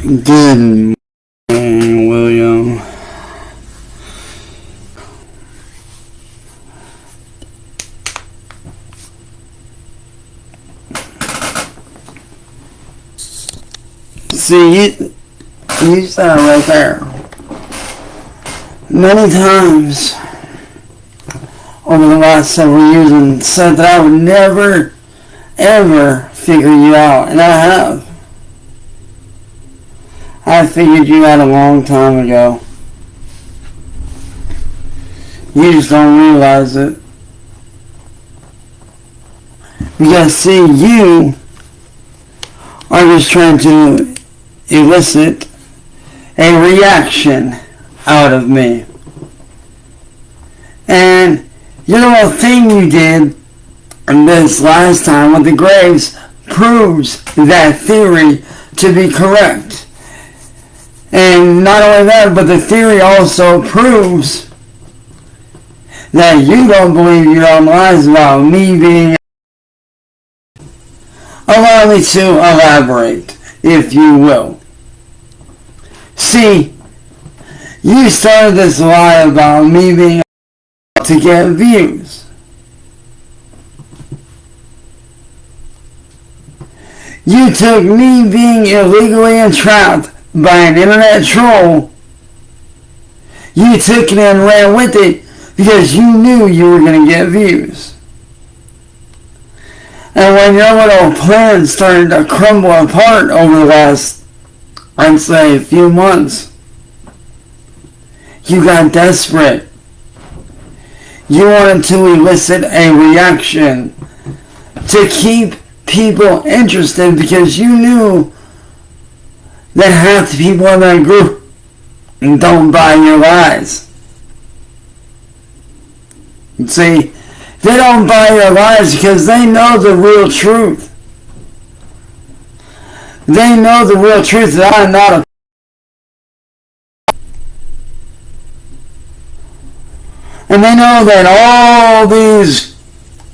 Good morning, William. See, you said it right there. Many times over the last several years and said that I would never, ever figure you out, and I have. I figured you out a long time ago. You just don't realize it. Because see, you are just trying to elicit a reaction out of me. And your little thing you did this last time with the graves proves that theory to be correct. And not only that, but the theory also proves that you don't believe your own lies about me being... Allow me to elaborate, if you will. See, you started this lie about me being to get views. You took me being illegally entrapped by an internet troll. You took it and ran with it because you knew you were going to get views. And when your little plan started to crumble apart over the last, I'd say, few months, you got desperate. You wanted to elicit a reaction to keep people interested because you knew that half the people in that group don't buy your lies. You see, they don't buy your lies because they know the real truth. They know the real truth that I'm not a... And they know that all these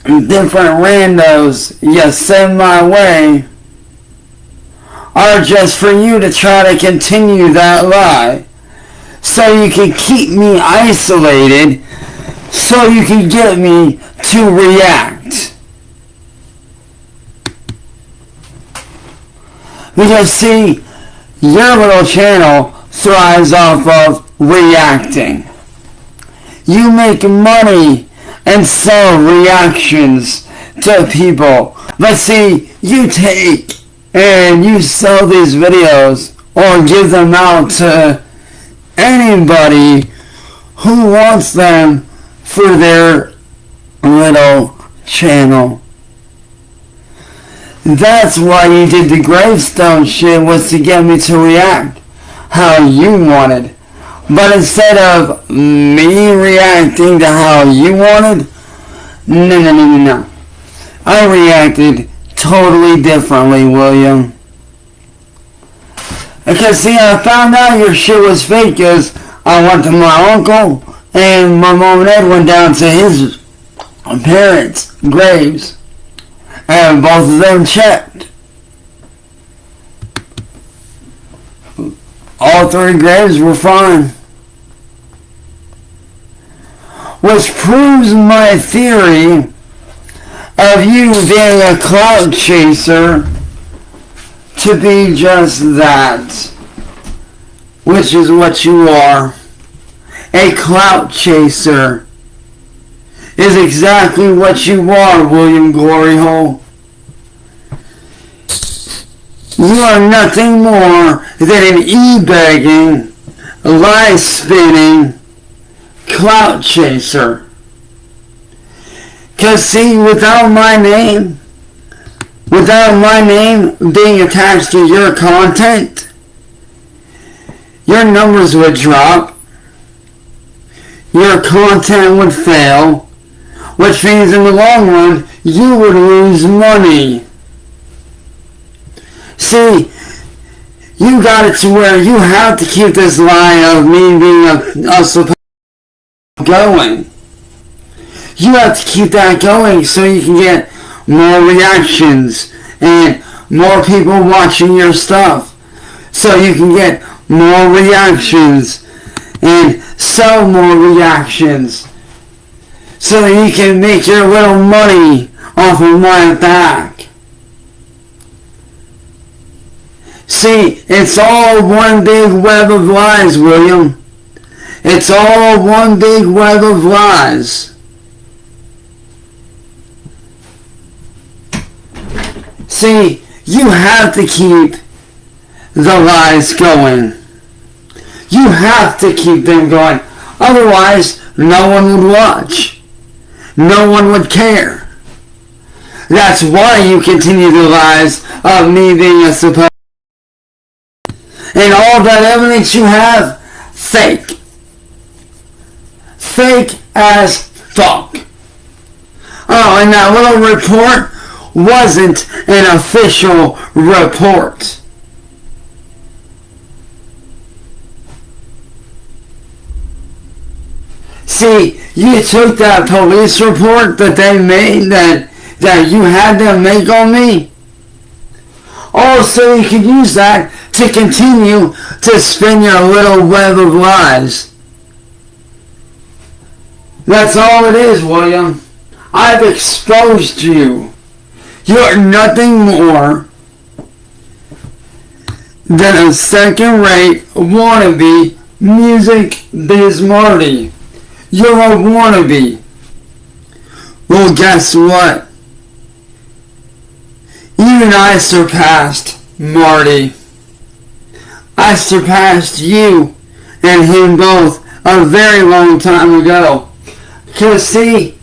different randos you send my way are just for you to try to continue that lie. So you can keep me isolated, so you can get me to react. Because see, your little channel thrives off of reacting. You make money and sell reactions to people. But see, you take and you sell these videos or give them out to anybody who wants them for their little channel. That's why you did the gravestone shit, was to get me to react how you wanted. But instead of me reacting to how you wanted, no. I reacted totally differently, William. Because see, I found out your shit was fake because I went to my uncle and my mom and dad went down to his parents' graves and both of them checked. All three graves were fine. Which proves my theory of you being a clout chaser to be just that, which is what you are. A clout chaser is exactly what you are, William Gloryhole. You are nothing more than an e-begging, lie-spinning clout chaser. Because see, without my name being attached to your content, your numbers would drop, your content would fail, which means in the long run, you would lose money. See, you got it to where you have to keep this lie of me being a supposed going. You have to keep that going so you can get more reactions and more people watching your stuff. so you can get more reactions and sell more reactions so that you can make your little money off of my back. See, it's all one big web of lies, William. It's all one big web of lies. See, you have to keep the lies going. You have to keep them going. Otherwise, no one would watch. No one would care. That's why you continue the lies of me being a supposed. And all that evidence you have, fake. Fake as fuck. Oh, and that little report wasn't an official report. See, you took that police report that they made, that you had them make on me. Also, you could use that to continue to spin your little web of lies. That's all it is, William. I've exposed you. You're nothing more than a second-rate wannabe music biz Marty. You're a wannabe. Well, guess what? Even I surpassed Marty. I surpassed you and him both a very long time ago. Because see,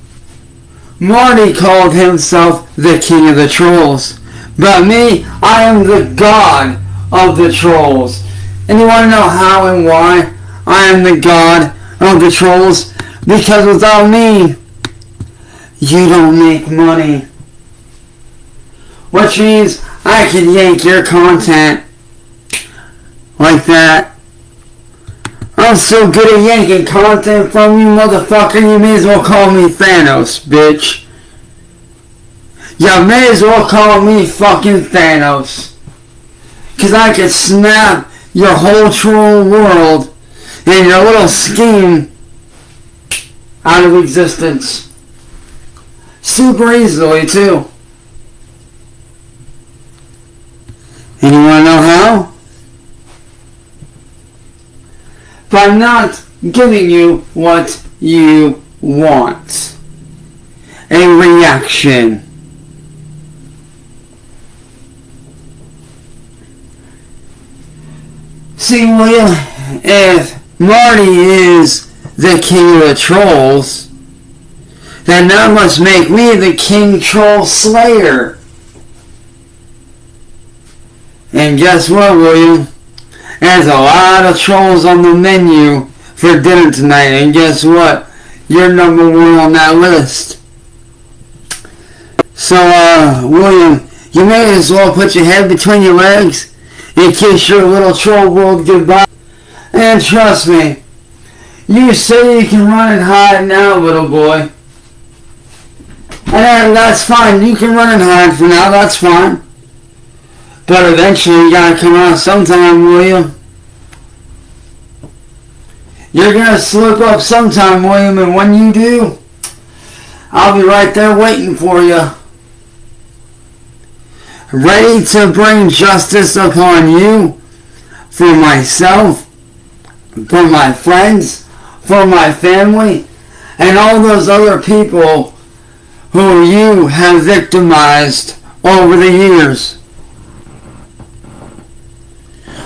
Marty called himself the king of the trolls. But me, I am the god of the trolls. And you want to know how and why I am the god of the trolls? Because without me, you don't make money. Which means I can yank your content like that. I'm so good at yanking content from you, motherfucker, you may as well call me Thanos, bitch. You may as well call me fucking Thanos. Cause I could snap your whole troll world and your little scheme out of existence. Super easily, too. And you wanna know how? By not giving you what you want. A reaction. See, William, if Marty is the king of the trolls, then that must make me the king troll slayer. And guess what, William? There's a lot of trolls on the menu for dinner tonight, and guess what? You're number one on that list. So, William, you may as well put your head between your legs and kiss your little troll world goodbye. And trust me, you say you can run and hide now, little boy. And that's fine, you can run and hide for now, that's fine. But eventually you gotta come out sometime, William. You're gonna slip up sometime, William, and when you do, I'll be right there waiting for you. Ready to bring justice upon you, for myself, for my friends, for my family, and all those other people who you have victimized over the years.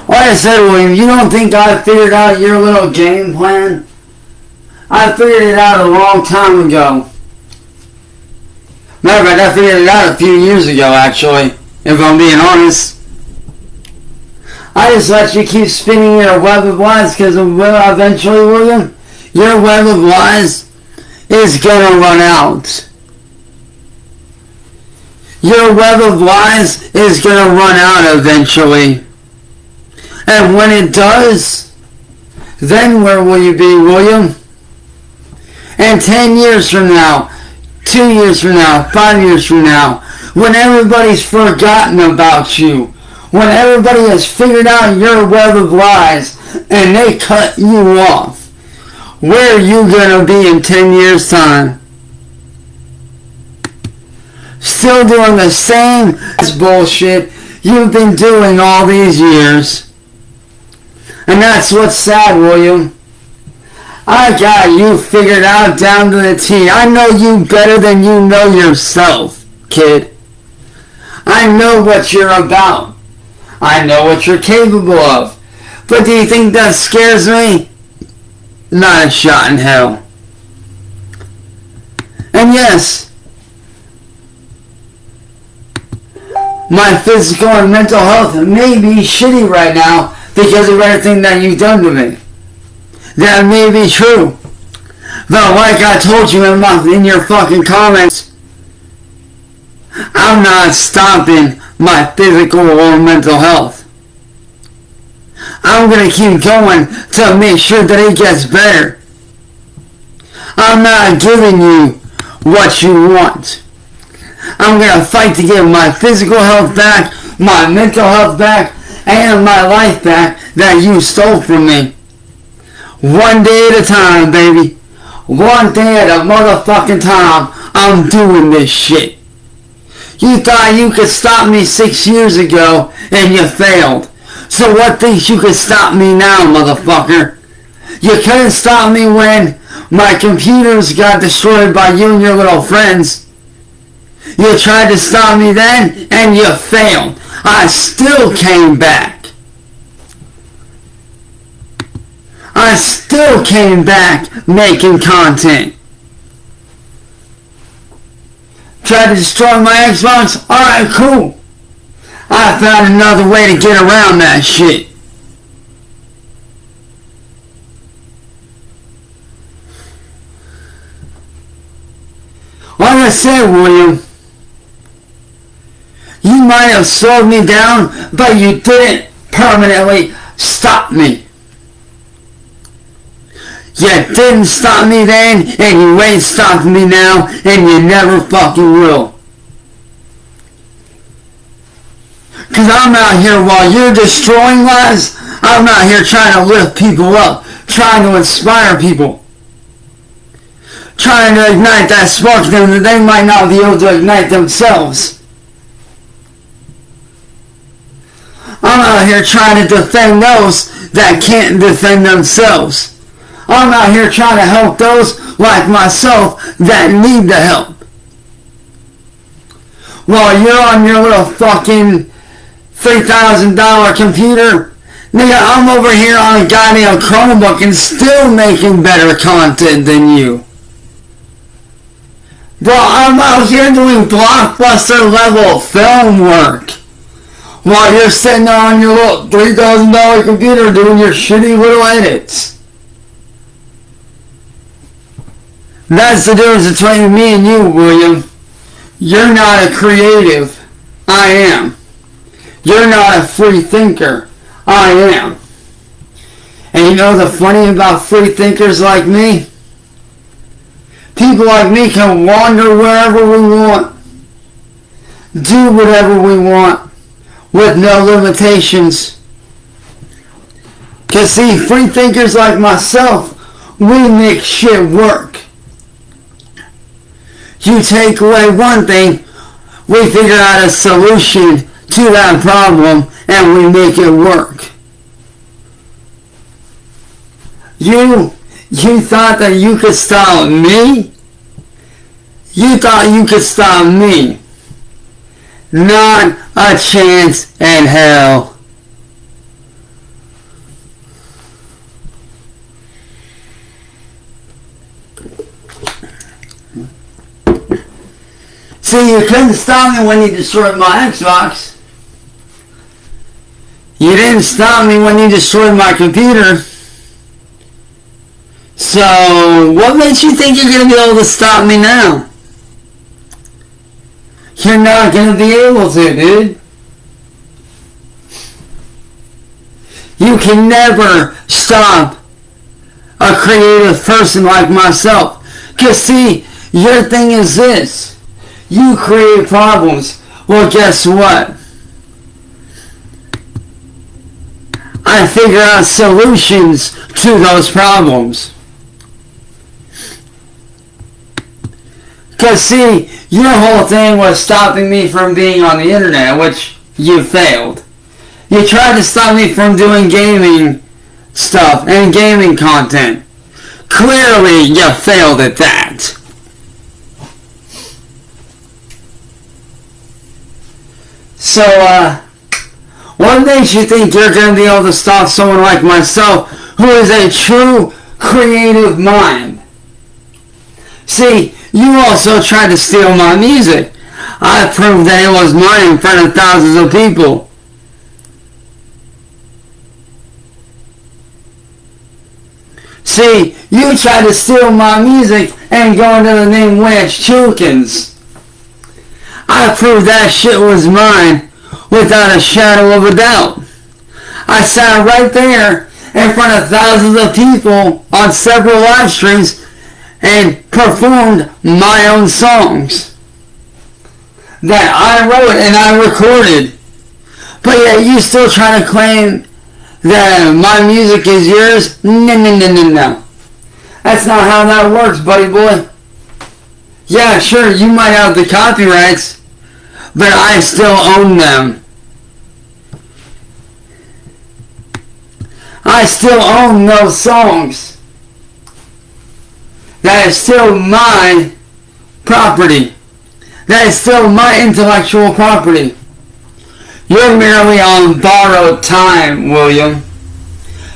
Like I said, William, you don't think I figured out your little game plan? I figured it out a long time ago. Matter of fact, I figured it out a few years ago, actually, if I'm being honest. I just let you keep spinning your web of lies because eventually, William, your web of lies is gonna run out. Your web of lies is gonna run out eventually. And when it does, then where will you be, William? And 10 years from now, 2 years from now, 5 years from now, when everybody's forgotten about you, when everybody has figured out your web of lies and they cut you off? Where are you gonna be in 10 years' time? Still doing the same bullshit you've been doing all these years. And that's what's sad, William. I got you figured out down to the T. I know you better than you know yourself, kid. I know what you're about. I know what you're capable of. But do you think that scares me? Not a shot in hell. And yes, my physical and mental health may be shitty right now because of everything that you've done to me. That may be true. But like I told you in your fucking comments, I'm not stopping my physical or mental health. I'm going to keep going to make sure that it gets better. I'm not giving you what you want. I'm going to fight to get my physical health back, my mental health back, and my life back that you stole from me. One day at a time, baby. One day at a motherfucking time, I'm doing this shit. You thought you could stop me 6 years ago, and you failed. So what thinks you could stop me now, motherfucker? You couldn't stop me when my computers got destroyed by you and your little friends. You tried to stop me then, and you failed. I still came back. I still came back making content. Tried to destroy my Xbox? Alright, cool. I found another way to get around that shit. Like I said, William, you might have slowed me down, but you didn't permanently stop me. You didn't stop me then, and you ain't stopping me now, and you never fucking will. Cause I'm out here while you're destroying lives, I'm out here trying to lift people up, trying to inspire people. Trying to ignite that spark in them that they might not be able to ignite themselves. I'm out here trying to defend those that can't defend themselves. I'm out here trying to help those like myself that need the help. While you're on your little fucking $3,000 computer, nigga, I'm over here on a goddamn Chromebook and still making better content than you. Bro, I'm out here doing blockbuster level film work. While you're sitting on your little $3,000 computer doing your shitty little edits. That's the difference between me and you, William. You're not a creative. I am. You're not a free thinker. I am. And you know the funny about free thinkers like me? People like me can wander wherever we want. Do whatever we want. With no limitations. Cause see, free thinkers like myself, we make shit work. You take away one thing, we figure out a solution to that problem, and we make it work. You thought that you could stop me? You thought you could stop me? Not a chance in hell. See, you couldn't stop me when you destroyed my Xbox. You didn't stop me when you destroyed my computer. So, what makes you think you're going to be able to stop me now? You're not going to be able to, dude. You can never stop a creative person like myself. Because see, your thing is this. You create problems. Well, guess what? I figure out solutions to those problems. Because see, your whole thing was stopping me from being on the internet, which you failed. You tried to stop me from doing gaming stuff and gaming content. Clearly, you failed at that. So, what makes you think you're going to be able to stop someone like myself who is a true creative mind? See, you also tried to steal my music. I proved that it was mine in front of thousands of people. See, you tried to steal my music and go under the name WGH. I proved that shit was mine without a shadow of a doubt. I sat right there in front of thousands of people on several live streams and performed my own songs that I wrote and I recorded. But yet you still try to claim that my music is yours? No. That's not how that works, buddy boy. Yeah, sure, you might have the copyrights, but I still own them. I still own those songs. That is still my property. That is still my intellectual property. You're merely on borrowed time, William.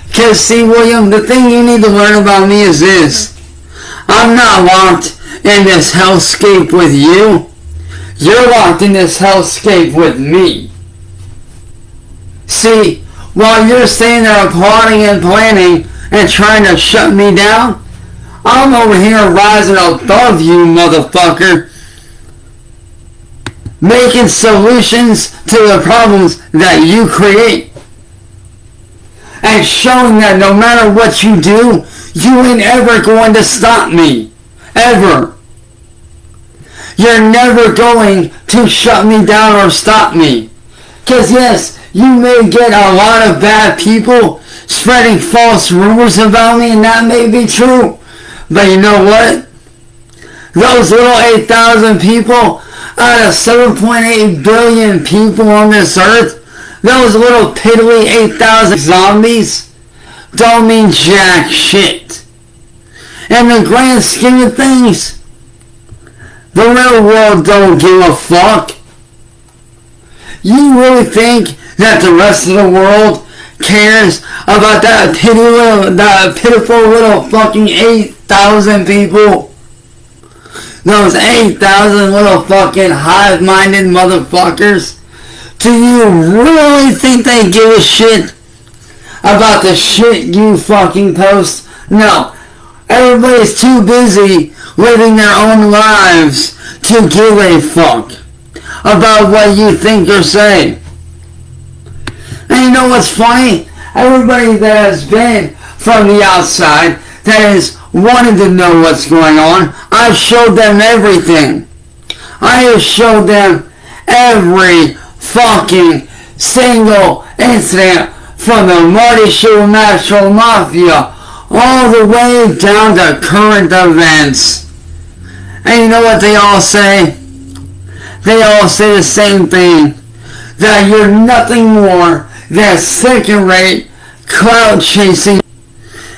Because see, William, the thing you need to learn about me is this. I'm not locked in this hellscape with you. You're locked in this hellscape with me. See, while you're sitting there plotting and planning and trying to shut me down, I'm over here rising above you, motherfucker. Making solutions to the problems that you create. And showing that no matter what you do, you ain't ever going to stop me. Ever. You're never going to shut me down or stop me. Because yes, you may get a lot of bad people spreading false rumors about me, and that may be true. But you know what? Those little 8,000 people out of 7.8 billion people on this earth, those little piddly 8,000 zombies don't mean jack shit. In the grand scheme of things, the real world don't give a fuck. You really think that the rest of the world cares about that pitiful little fucking 8,000 people? Those 8,000 little fucking hive-minded motherfuckers? Do you really think they give a shit about the shit you fucking post? No. Everybody's too busy living their own lives to give a fuck about what you think or say. And you know what's funny? Everybody that has been from the outside, that has wanted to know what's going on, I've showed them everything. I have showed them every fucking single incident from the Marty Supernatural Mafia all the way down to current events. And you know what they all say? They all say the same thing. That you're nothing more than second-rate clout chasing,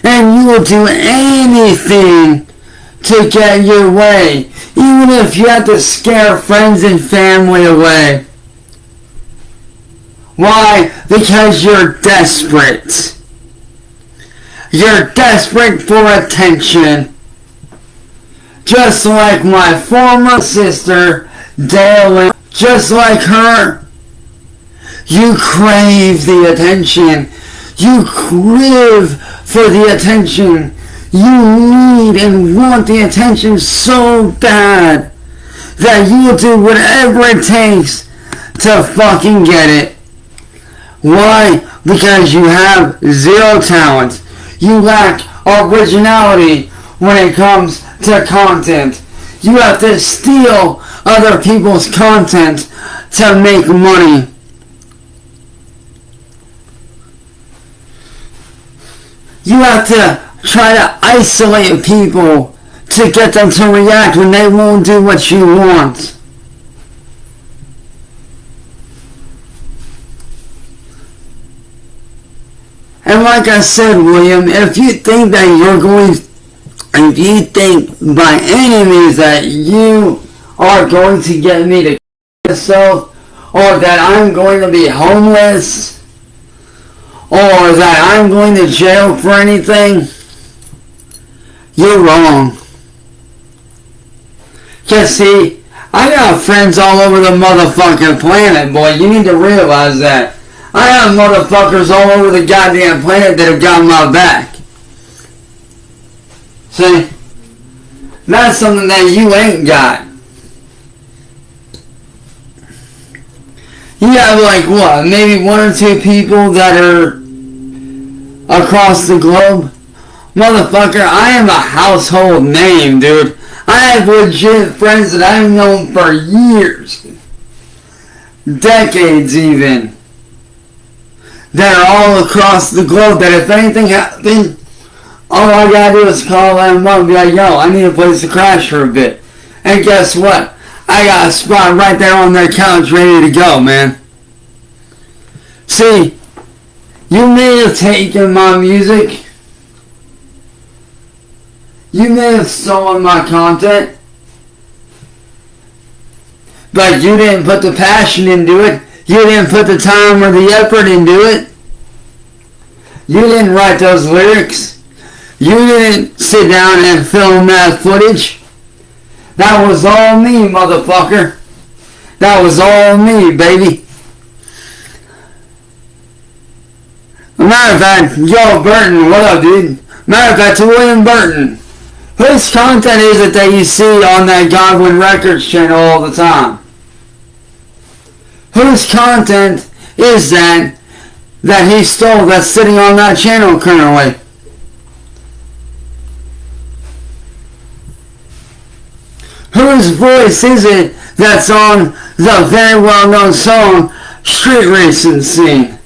and you will do anything to get your way, even if you have to scare friends and family away. Why? Because you're desperate. You're desperate for attention. Just like my former sister, Dale, just like her. You crave the attention. You crave for the attention. You need and want the attention so bad that you will do whatever it takes to fucking get it. Why? Because you have zero talent. You lack originality when it comes to content. You have to steal other people's content to make money. You have to try to isolate people to get them to react when they won't do what you want. And like I said, William, if you think by any means that you are going to get me to kill myself, or that I'm going to be homeless, or that I'm going to jail for anything, you're wrong. Cause see, I got friends all over the motherfucking planet, boy. You need to realize that. I have motherfuckers all over the goddamn planet that have got my back. See? That's something that you ain't got. You have like what? Maybe 1 or 2 people that are across the globe? Motherfucker, I am a household name, dude. I have legit friends that I've known for years. Decades even. That are all across the globe, that if anything happens, all I gotta do is call them up and be like, yo, I need a place to crash for a bit. And guess what? I got a spot right there on their couch ready to go, man. See, you may have taken my music. You may have stolen my content. But you didn't put the passion into it. You didn't put the time or the effort into it. You didn't write those lyrics. You didn't sit down and film that footage. That was all me, motherfucker. That was all me, baby. Matter of fact, yo, Burton, what up, dude? Matter of fact, to William Burton, whose content is it that you see on that Godwin Records channel all the time? Whose content is that he stole that's sitting on that channel currently? Whose voice is it that's on the very well-known song Street Racing Scene?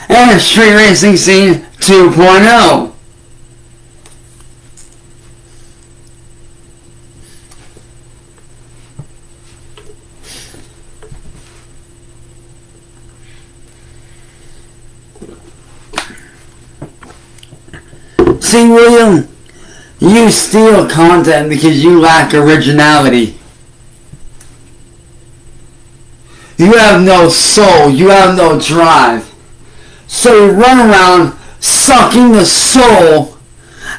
And Street Racing Scene 2.0. See, William, you steal content because you lack originality. You have no soul. You have no drive. So you run around sucking the soul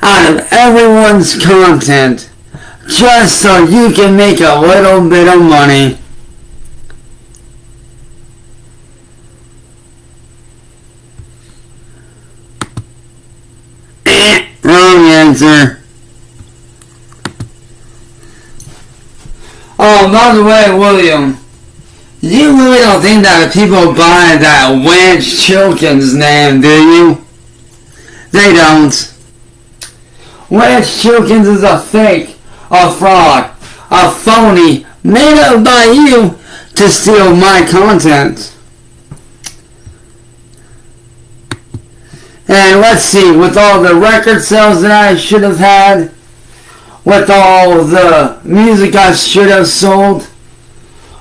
out of everyone's content just so you can make a little bit of money. Wrong answer. Oh, by the way, William, you really don't think that people buy that Wench Chilkins name, do you? They don't. Wench Chilkins is a fake, a fraud, a phony, made up by you to steal my content. And let's see, with all the record sales that I should have had, with all the music I should have sold,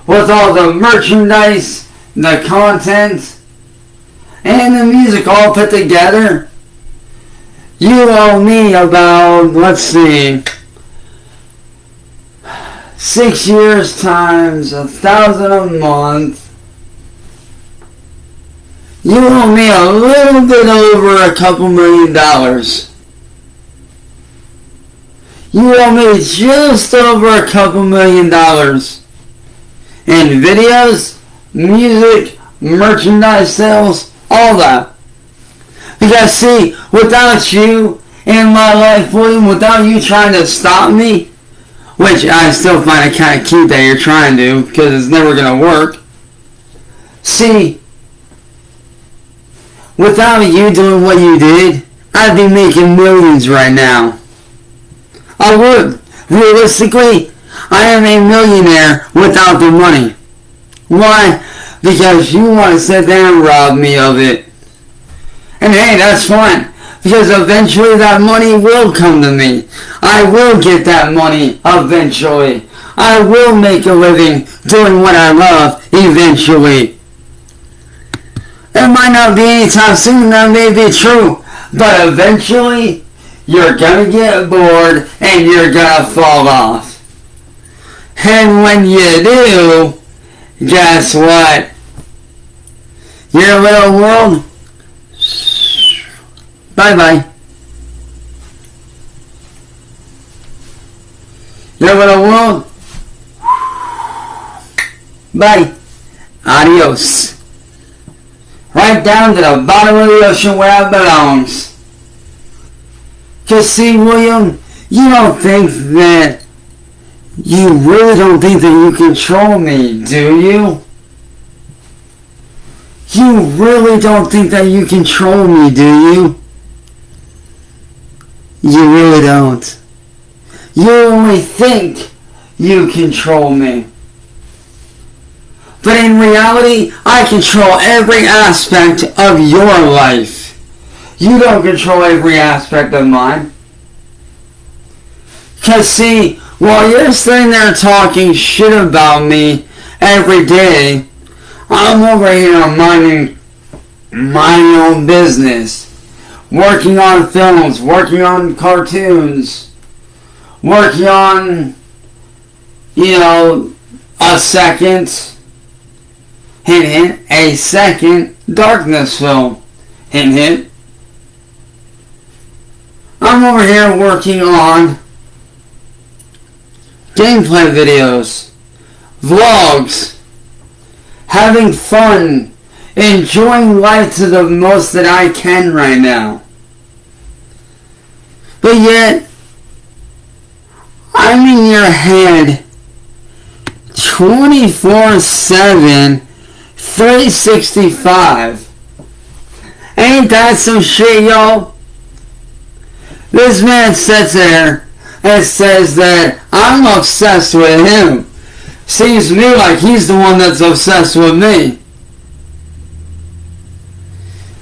with all the merchandise, the content, and the music all put together, you owe me about, let's see, 6 years times $1,000 a month. You owe me a little bit over a couple $1 million. You owe me just over a couple $1 million in videos, music, merchandise sales, all that. Because see, without you in my life, William, without you trying to stop me, which I still find it kind of cute that you're trying to, because it's never going to work. See, without you doing what you did, I'd be making millions right now. I would. Realistically, I am a millionaire without the money. Why? Because you want to sit there and rob me of it. And hey, that's fine. Because eventually that money will come to me. I will get that money eventually. I will make a living doing what I love eventually. It might not be anytime soon, that may be true. But eventually, you're gonna get bored and you're gonna fall off. And when you do, guess what? Your little world, bye-bye. Your little world, bye. Adios. Right down to the bottom of the ocean where it belongs. 'Cause see, William, you don't think that, you really don't think that you control me, do you? You really don't think that you control me, do you? You really don't. You only think you control me. But in reality, I control every aspect of your life. You don't control every aspect of mine. 'Cause see, while you're sitting there talking shit about me every day, I'm over here minding my own business. Working on films, working on cartoons, working on, a second, hint hint, a second Darkness film, hint hint. I'm over here working on gameplay videos, vlogs, having fun, enjoying life to the most that I can right now. But yet, I'm in your head 24/7, 365. Ain't that some shit, y'all? This man sits there and says that I'm obsessed with him. Seems to me like he's the one that's obsessed with me.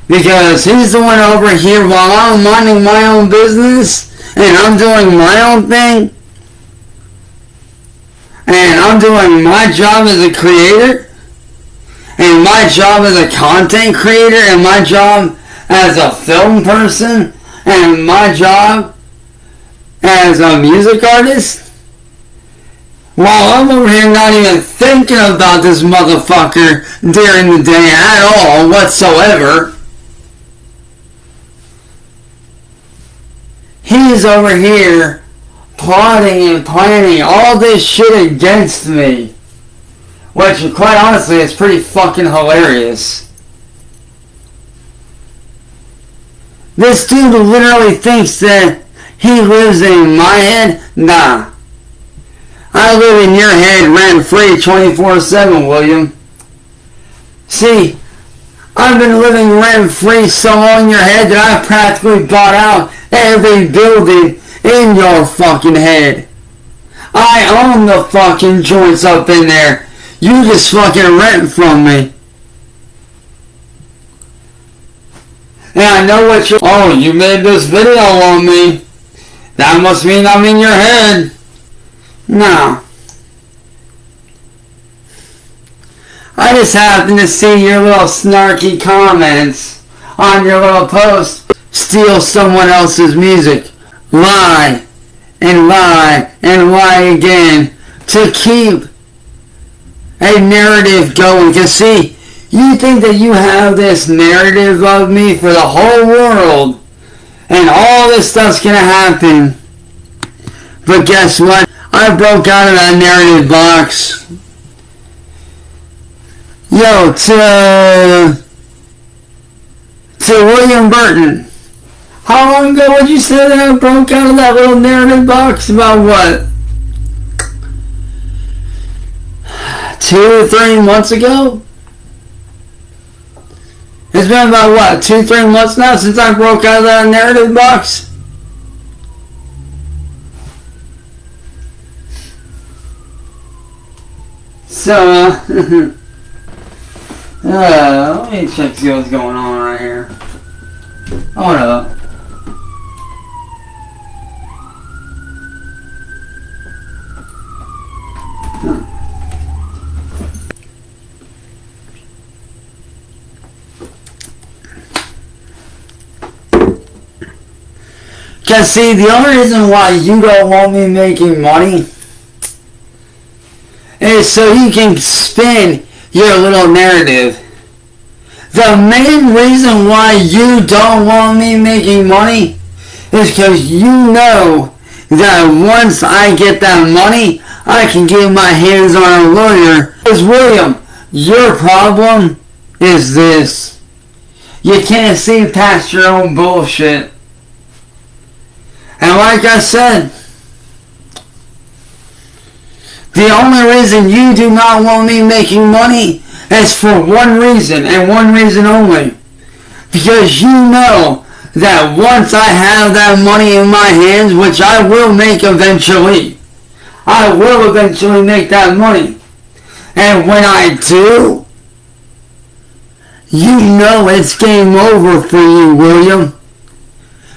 Because he's the one over here while I'm minding my own business and I'm doing my own thing. And I'm doing my job as a creator. And my job as a content creator. And my job as a film person. And my job as a music artist. While I'm over here not even thinking about this motherfucker during the day at all whatsoever. He's over here plotting and planning all this shit against me. Which, quite honestly, is pretty fucking hilarious. This dude literally thinks that he lives in my head? Nah. I live in your head rent-free 24/7, William. See, I've been living rent-free so long in your head that I've practically bought out every building in your fucking head. I own the fucking joints up in there. You just fucking rent from me. And I know what you're... Oh, you made this video on me. That must mean I'm in your head. No. I just happened to see your little snarky comments on your little post. Steal someone else's music. Lie. And lie. And lie again. To keep a narrative going. Because see, you think that you have this narrative of me for the whole world. And all this stuff's gonna happen. But guess what? I broke out of that narrative box. Yo, to William Burton. How long ago would you say that I broke out of that little narrative box? About what? 2 or 3 months ago? It's been about what, 2-3 months now since I broke out of that narrative box? So, let me check see what's going on right here. Hold up. Because see, the only reason why you don't want me making money is so you can spin your little narrative. The main reason why you don't want me making money is because you know that once I get that money, I can get my hands on a lawyer. Because William, your problem is this. You can't see past your own bullshit. And like I said, the only reason you do not want me making money is for one reason, and one reason only. Because you know that once I have that money in my hands, which I will make eventually, I will eventually make that money. And when I do, you know it's game over for you, William.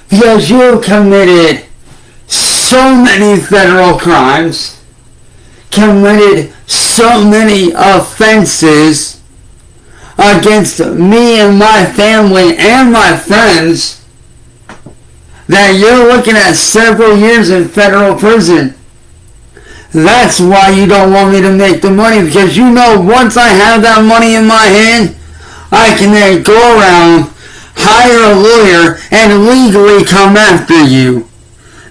Because you committed so many federal crimes, committed so many offenses against me and my family and my friends, that you're looking at several years in federal prison. That's why you don't want me to make the money, because you know once I have that money in my hand, I can then go around, hire a lawyer, and legally come after you.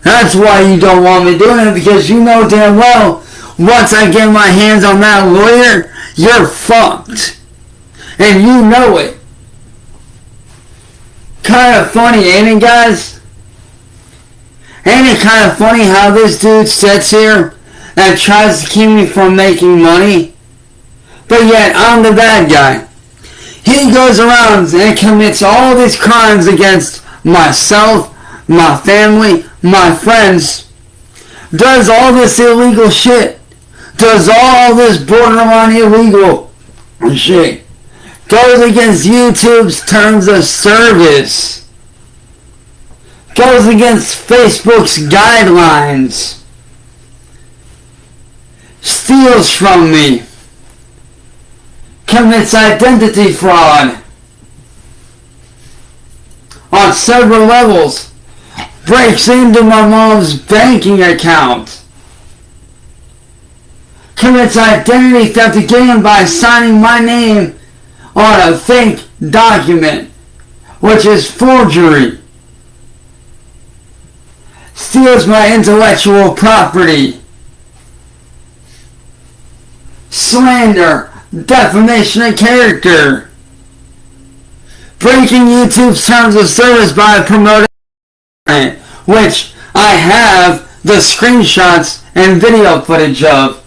That's why you don't want me doing it, because you know damn well, once I get my hands on that lawyer, you're fucked. And you know it. Kind of funny, ain't it, guys? Ain't it kind of funny how this dude sits here and tries to keep me from making money? But yet, I'm the bad guy. He goes around and commits all these crimes against myself, my family, my friends. Does all this illegal shit. Does all this borderline illegal shit. Goes against YouTube's terms of service. Goes against Facebook's guidelines. Steals from me. Commits identity fraud on several levels. Breaks into my mom's banking account. Commits identity theft again by signing my name on a fake document, which is forgery. Steals my intellectual property. Slander, defamation of character. Breaking YouTube's terms of service by promoting, which I have the screenshots and video footage of.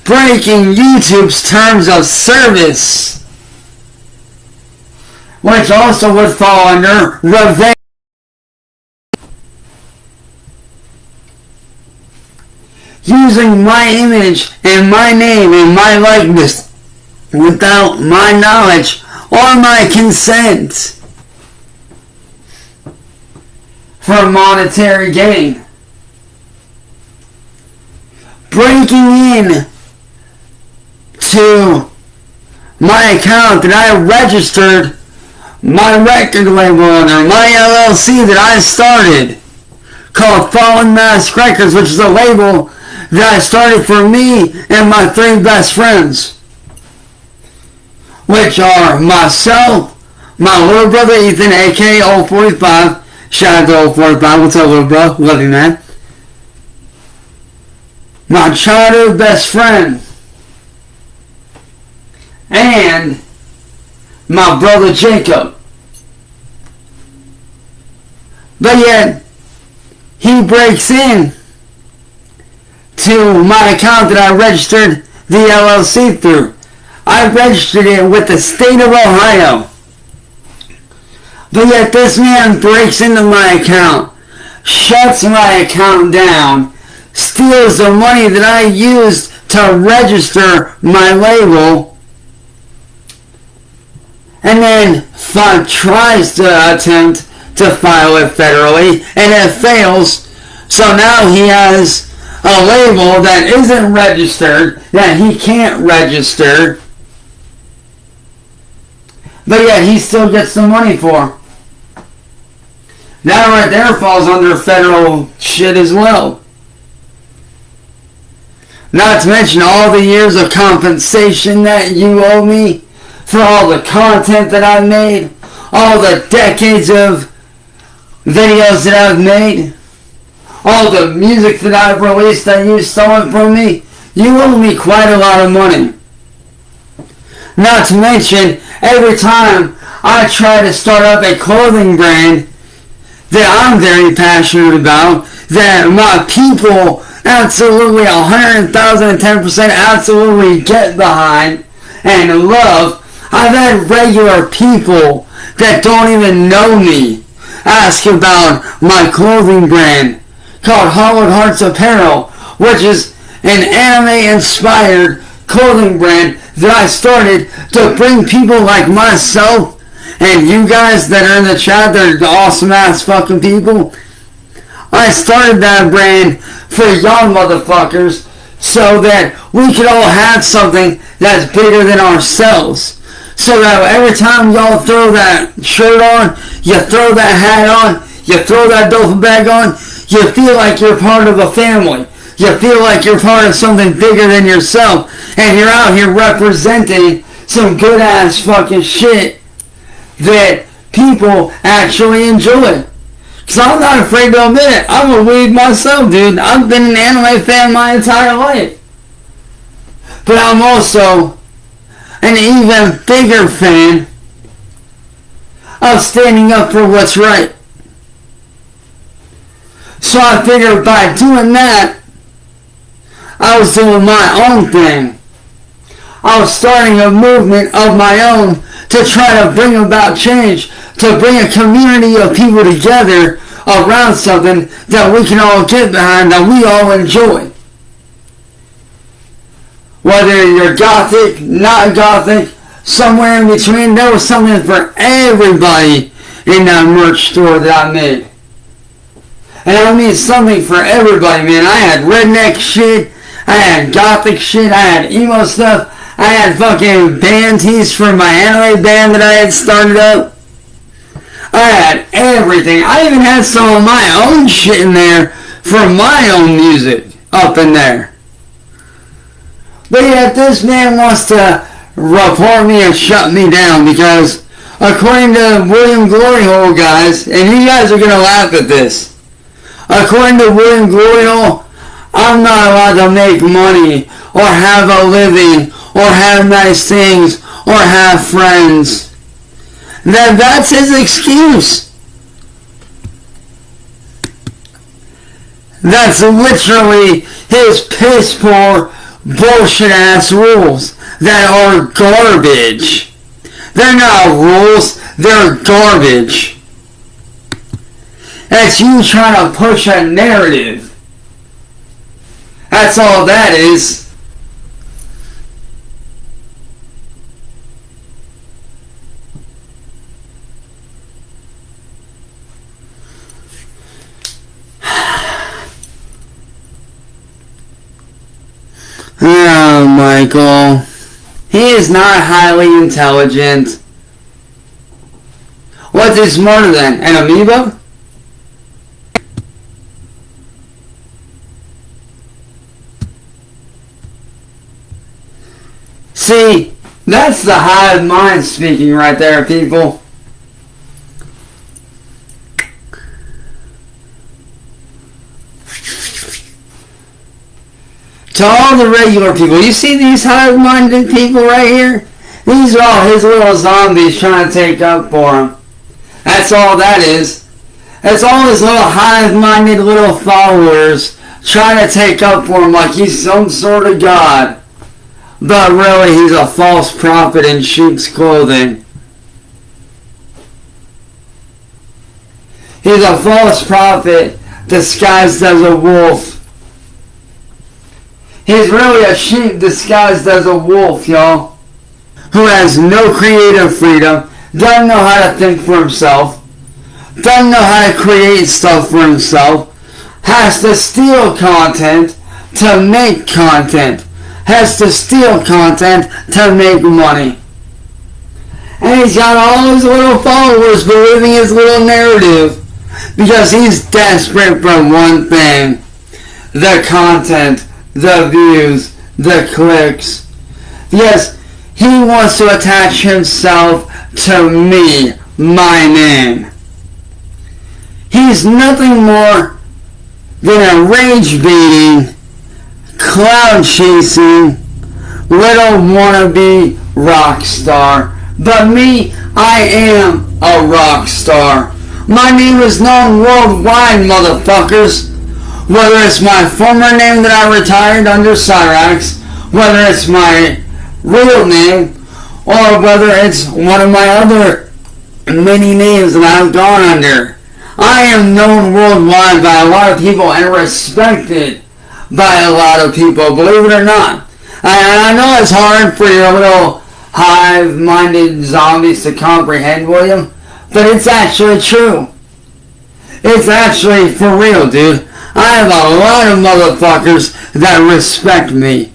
Breaking YouTube's terms of service, which also would fall under revenge. Using my image and my name and my likeness without my knowledge or my consent for monetary gain. Breaking in to my account that I registered my record label under, my LLC that I started, called Fallen Mask Records, which is a label that I started for me and my 3 best friends, which are myself, my little brother Ethan, aka Old 45. Shout out to Old 45. What's up, little bro? Love you, man. My childhood best friend, and my brother Jacob. But yet, he breaks in to my account that I registered the LLC through. I registered it with the state of Ohio. But yet this man breaks into my account, shuts my account down, steals the money that I used to register my label, and then tries to attempt to file it federally, and it fails. So now he has a label that isn't registered, that he can't register, but yet he still gets the money for. That right there falls under federal shit as well. Not to mention all the years of compensation that you owe me for all the content that I've made, all the decades of videos that I've made, all the music that I've released that you stole from me. You owe me quite a lot of money. Not to mention, every time I try to start up a clothing brand that I'm very passionate about, that my people absolutely 110% absolutely get behind and love, I've had regular people that don't even know me ask about my clothing brand called Hollowed Hearts Apparel, which is an anime-inspired clothing brand that I started to bring people like myself and you guys that are in the chat that are awesome-ass fucking people. I started that brand for young motherfuckers so that we could all have something that's bigger than ourselves. So that every time y'all throw that shirt on, you throw that hat on, you throw that duffel bag on, you feel like you're part of a family. You feel like you're part of something bigger than yourself. And you're out here representing some good ass fucking shit that people actually enjoy. Cause I'm not afraid to admit it. I'm a weeb myself, dude. I've been an anime fan my entire life. But I'm also an even bigger fan of standing up for what's right. So I figured by doing that, I was doing my own thing. I was starting a movement of my own to try to bring about change, to bring a community of people together around something that we can all get behind, that we all enjoy. Whether you're gothic, not gothic, somewhere in between, there was something for everybody in that merch store that I made. And I mean something for everybody, man. I had redneck shit, I had gothic shit, I had emo stuff, I had fucking band tees for my anime band that I had started up. I had everything. I even had some of my own shit in there for my own music up in there. But yet this man wants to report me and shut me down because according to William Gloryhole, guys, and you guys are going to laugh at this, according to William Gloryhole, I'm not allowed to make money or have a living or have nice things or have friends. That's his excuse. That's literally his piss poor bullshit ass rules that are garbage. They're not rules, they're garbage. That's you trying to push a narrative. That's all that is. Oh, Michael. He is not highly intelligent. What's he smarter than? An amoeba? See, that's the hive mind speaking right there, people. To all the regular people, you see these hive-minded people right here? These are all his little zombies trying to take up for him. That's all that is. That's all his little hive-minded little followers trying to take up for him like he's some sort of god. But really, he's a false prophet in sheep's clothing. He's a false prophet disguised as a wolf. He's really a sheep disguised as a wolf, y'all. Who has no creative freedom, doesn't know how to think for himself, doesn't know how to create stuff for himself, has to steal content to make content, has to steal content to make money. And he's got all his little followers believing his little narrative. Because he's desperate for one thing. The content, the views, the clicks. Yes, he wants to attach himself to me, my name. He's nothing more than a rage-baiting, cloud-chasing, little wannabe rock star. But me, I am a rock star. My name is known worldwide, motherfuckers. Whether it's my former name that I retired under Cyraxx, whether it's my real name, or whether it's one of my other many names that I've gone under. I am known worldwide by a lot of people and respected by a lot of people, believe it or not. And I know it's hard for your little hive-minded zombies to comprehend, William, but it's actually true. It's actually for real, dude. I have a lot of motherfuckers that respect me.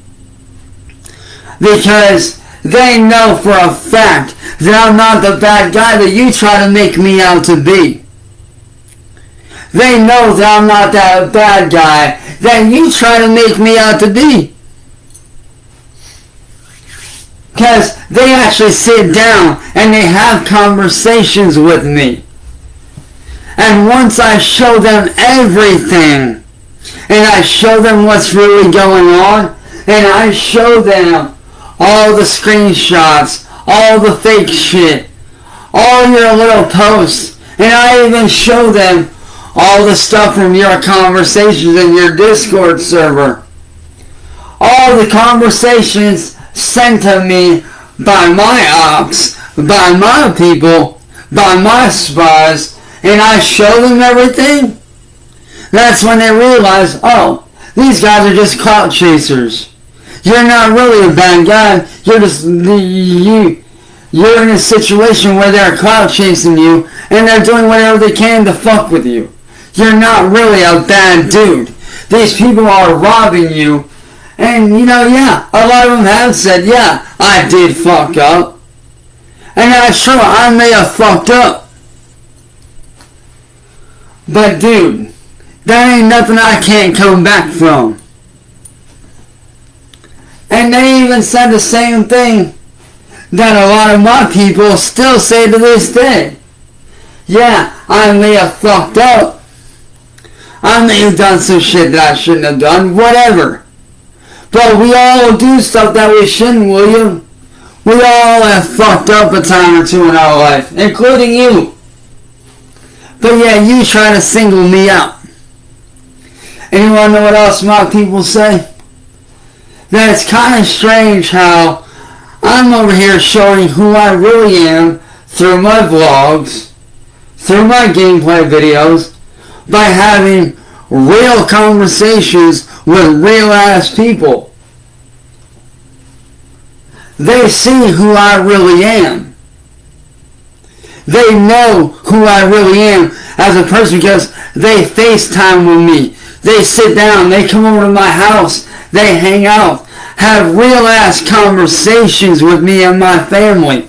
Because they know for a fact that I'm not the bad guy that you try to make me out to be. They know that I'm not that bad guy that you try to make me out to be. Because they actually sit down and they have conversations with me. And once I show them everything, and I show them what's really going on, and I show them all the screenshots, all the fake shit, all your little posts, and I even show them all the stuff from your conversations in your Discord server. All the conversations sent to me by my ops, by my people, by my spies, and I show them everything. That's when they realize, oh, these guys are just clout chasers. You're not really a bad guy. You're just you're in a situation where they're clout chasing you and they're doing whatever they can to fuck with you. You're not really a bad dude. These people are robbing you. And yeah, a lot of them have said, yeah, I did fuck up. And that's true, I may have fucked up. But dude, that ain't nothing I can't come back from. And they even said the same thing that a lot of my people still say to this day. Yeah, I may have fucked up. I may have done some shit that I shouldn't have done, whatever. But we all do stuff that we shouldn't, William. We all have fucked up a time or two in our life, including you. But yeah, you try to single me out. And you want to know what else my people say? That it's kind of strange how I'm over here showing who I really am through my vlogs, through my gameplay videos, by having real conversations with real ass people. They see who I really am. They know who I really am as a person because they FaceTime with me. They sit down, they come over to my house, they hang out, have real ass conversations with me and my family.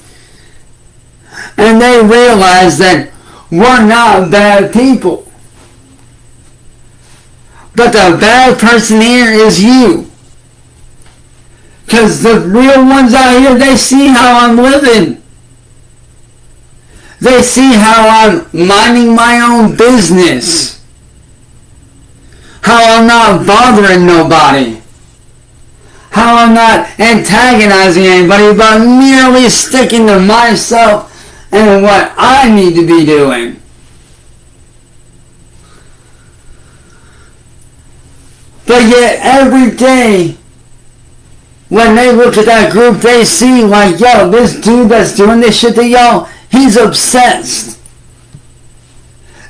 And they realize that we're not bad people. But the bad person here is you. Because the real ones out here, they see how I'm living. They see how I'm minding my own business. How I'm not bothering nobody. How I'm not antagonizing anybody, but merely sticking to myself and what I need to be doing. But yet every day, when they look at that group, they see like, yo, this dude that's doing this shit to y'all, he's obsessed.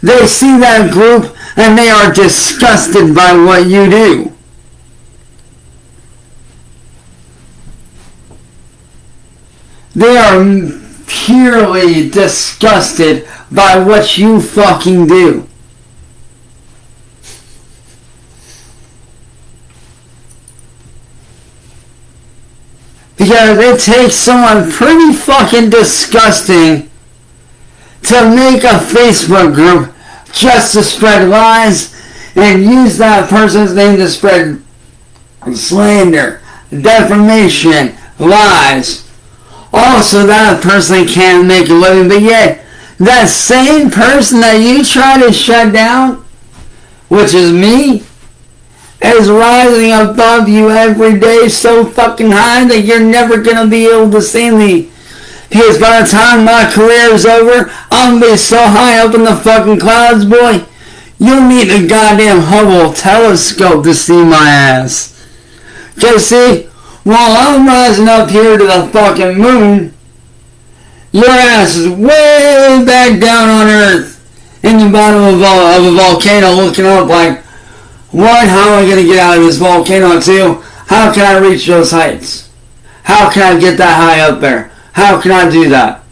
They see that group and they are disgusted by what you do. They are purely disgusted by what you fucking do. Because it takes someone pretty fucking disgusting to make a Facebook group just to spread lies and use that person's name to spread slander, defamation, lies. Also, that person can't make a living, but yet that same person that you try to shut down, which is me, is rising above you every day so fucking high that you're never gonna be able to see me. Because by the time my career is over, I'm gonna be so high up in the fucking clouds, boy, you'll need a goddamn Hubble telescope to see my ass. Cause see, while I'm rising up here to the fucking moon, your ass is way back down on Earth in the bottom of a volcano looking up like, one, how am I going to get out of this volcano? Two, how can I reach those heights? How can I get that high up there? How can I do that?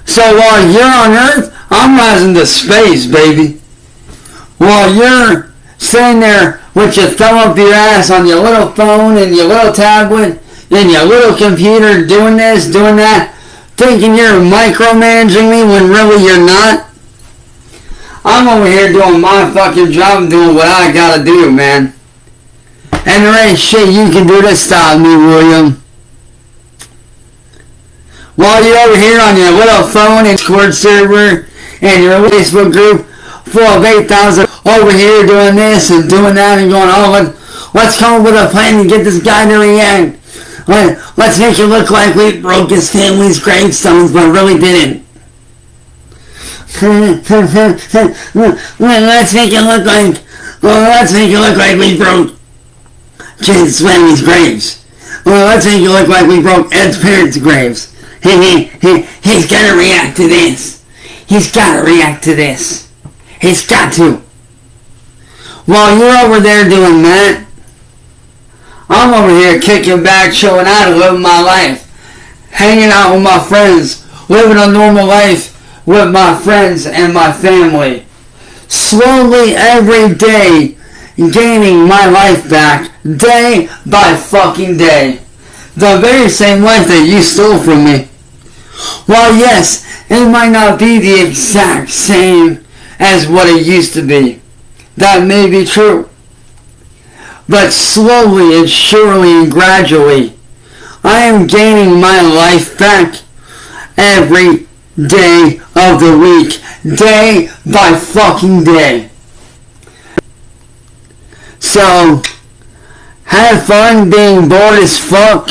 So while you're on Earth, I'm rising to space, baby. While you're sitting there with your thumb up your ass on your little phone and your little tablet and your little computer doing this, doing that, thinking you're micromanaging me when really you're not. I'm over here doing my fucking job, doing what I gotta do, man. And there ain't shit you can do to stop me, William. While you're over here on your little phone and Discord server and your Facebook group full of 8,000 over here doing this and doing that and going, oh, let's come up with a plan to get this guy to react. Let's make it look like we broke his family's gravestones, but really didn't. Let's make it look like we broke Jade's family's graves. Let's make it look like we broke Ed's parents' graves. He's gotta react to this. He's got to. While you're over there doing that, I'm over here kicking back, chilling out, and living my life. Hanging out with my friends, living a normal life with my friends and my family. Slowly every day, gaining my life back, day by fucking day. The very same life that you stole from me. While yes, it might not be the exact same as what it used to be. That may be true. But slowly and surely and gradually, I am gaining my life back every day of the week. Day by fucking day. So, have fun being bored as fuck.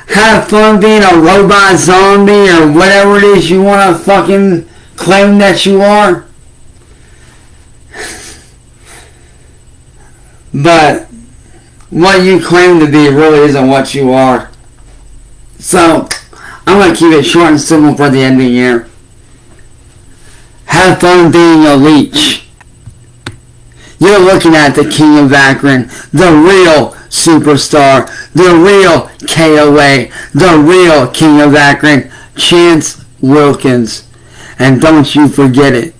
Have fun being a robot zombie or whatever it is you want to fucking claim that you are. But what you claim to be really isn't what you are. So, I'm going to keep it short and simple for the end of the year. Have fun being a leech. You're looking at the King of Akron, the real superstar, the real KOA, the real King of Akron, Chance Wilkins. And don't you forget it.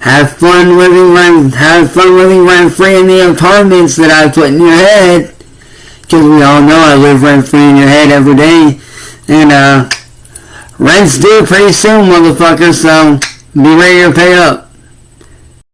Have fun living rent free in the apartments that I put in your head. Because we all know I live rent free in your head every day. And rent's due pretty soon, motherfucker, so be ready to pay up.